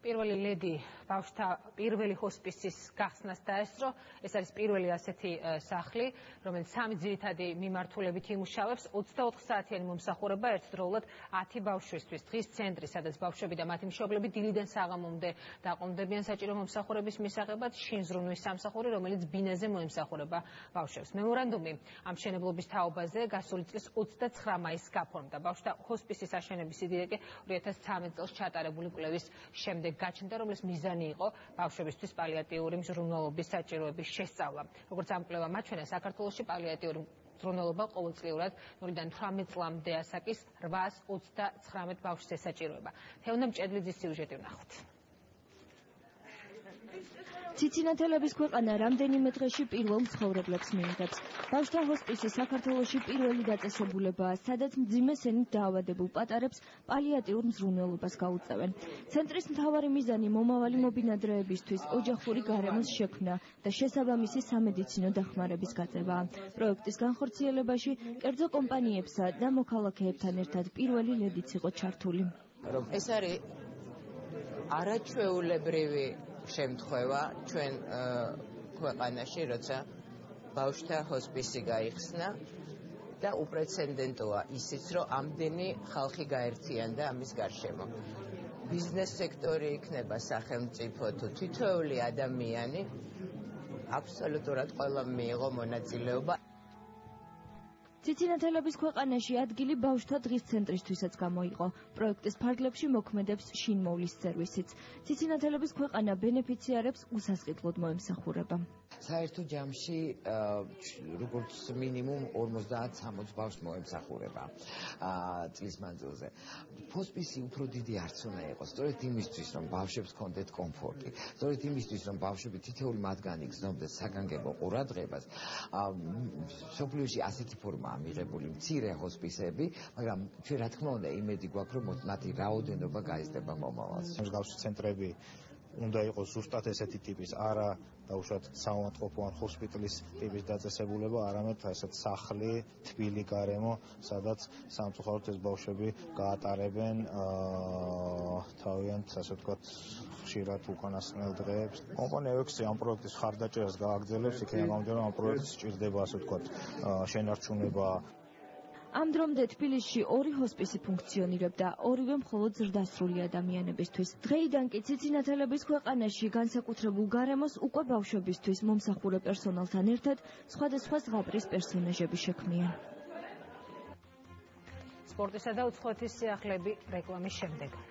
პირველი ლედი ბავშვთა პირველი ჰოსპისის გახსნას დაესწრო. ეს არის პირველი ასეთი სახლი, რომელიც 3 ძირითადი მიმართულებით იმუშავებს. 24 საათიანი მომსახურება ერთდროულად 10 ბავშვისთვის. დღის ცენტრი, სადაც ბავშვები და მათი მშობლები დილიდან საღამომდე დაყრდნობიან საჭირო მომსახურების მისაღებად, შინზრუნვის სამსახური, რომელიც ბინაზე მოემსახურება ბავშვებს. მემორანდუმი ამ მშენებლობის თაობაზე გასული წლის 29 მაისს გაფორმდა. ბავშვთა ჰოსპისის აშენების იდეა კი 2013 წელს ჩატარებული კვლევის შემდეგ გაჩნდა, რომლის მიზანი იყო ბავშვებისთვის პალიატიური მზრუნველობის საჭიროების შესწავლა. როგორც ამ კვლევამ აჩვენა, საქართველოში პალიატიური მზრუნველობა ყოველწლიურად 0-დან 18 წლამდე ასაკის 839 ბავშვს ესაჭიროება. თეონა მჭედლიძის სიუჟეტი ვნახოთ. ციცინათელების ქვეყანა რამდენიმე დღეში პირველ მცხოვრებლებს მიიღებს. ბავშვთა ჰოსპისი საქართველოში პირველი დაწესებულებაა, სადაც მძიმე სენით დაავადებულ პატარებს პალიატიურ მზრუნველობას გაუწევენ. ცენტრის მთავარი მიზანი მომავალი მობინადრეებისთვის ოჯახური გარემოს შექმნა და შესაბამისი სამედიცინო დახმარების გაწევაა. პროექტის განხორციელებაში კერძო კომპანიებსა და მოქალაქეებთან ერთად პირველი ლედიც იყო ჩართული. ეს არის არაჩვეულებრივი შემთხვევა ჩვენ ქვეყანაში, როცა ბავშვთა ჰოსპისი გაიხსნა და უპრეცედენტოა ისიც, რომ ამდენი ხალხი გაერთიანდა ამის გარშემო. ბიზნეს სექტორი იქნება, სახელმწიფო თუ თითოეული ადამიანი, აბსოლუტურად ყველამ მიიღო მონაწილეობა. ციცინათელების ქვეყანაში ადგილი ბავშვთა დღის ცენტრისთვისაც გამოიყო. პროექტის ფარგლებში მოქმედებს შინმოვლის სერვისიც. ციცინათელების ქვეყანა ბენეფიციარებს უსასყიდლოდ მოემსახურება. საერთო ჯამში როგორც მინიმუმ 50-60 ბავშვს მოემსახურება წლის მანძილზე. ჰოსპისი უფრო დიდი არც უნდა იყოს, სწორედ იმისთვის, რომ ბავშვებს ჰქონდეთ კომფორტი, სწორედ იმისთვის, რომ ბავშვები თითოეული მათგანი გრძნობდეს საგანგებო ყურადღებას. მსოფლიოში ასეთი ფორმა მიღებული მცირე ჰოსპისები, მაგრამ ჩვენ რა თქმა უნდა იმედი გვაქვს, რომ მათი რაოდენობა გაიზრდება მომავალს. მსგავსი ცენტრები უნდა იყოს ზუსტად ესეთი ტიპის, არა დაუშვათ საავადმყოფო ან ჰოსპიტალის ტიპის დაწესებულება, არამედ ესეთ სახლი, თბილი გარემო, სადაც სამწუხაროდ ეს ბავშვები გაატარებენ თავიანთ, ასე ვთქვათ, ხშირად უკანასკნელ დღეებს. კომპანია ექვსი ამ პროექტის ხარდაჭერას გააგრძელებს, იქნება გამომდინარე, ამ პროექტს სჭირდება, ასე ვთქვათ, შენარჩუნება. ამ დრომდე თბილისში 2 ჰოსპისი ფუნქციონირებდა, ორივე მხოლოდ ზრდასრული ადამიანებისთვის. დღეიდან კი ციცინათელების ქვეყანაში განსაკუთრებულ გარემოს უკვე ბავშვებისთვის მომსახურე პერსონალთან ერთად სხვადასხვა ზღაპრის პერსონაჟები შექმნიან. სპორტისა და უცხოეთის სიახლეები რეკლამის შემდეგ.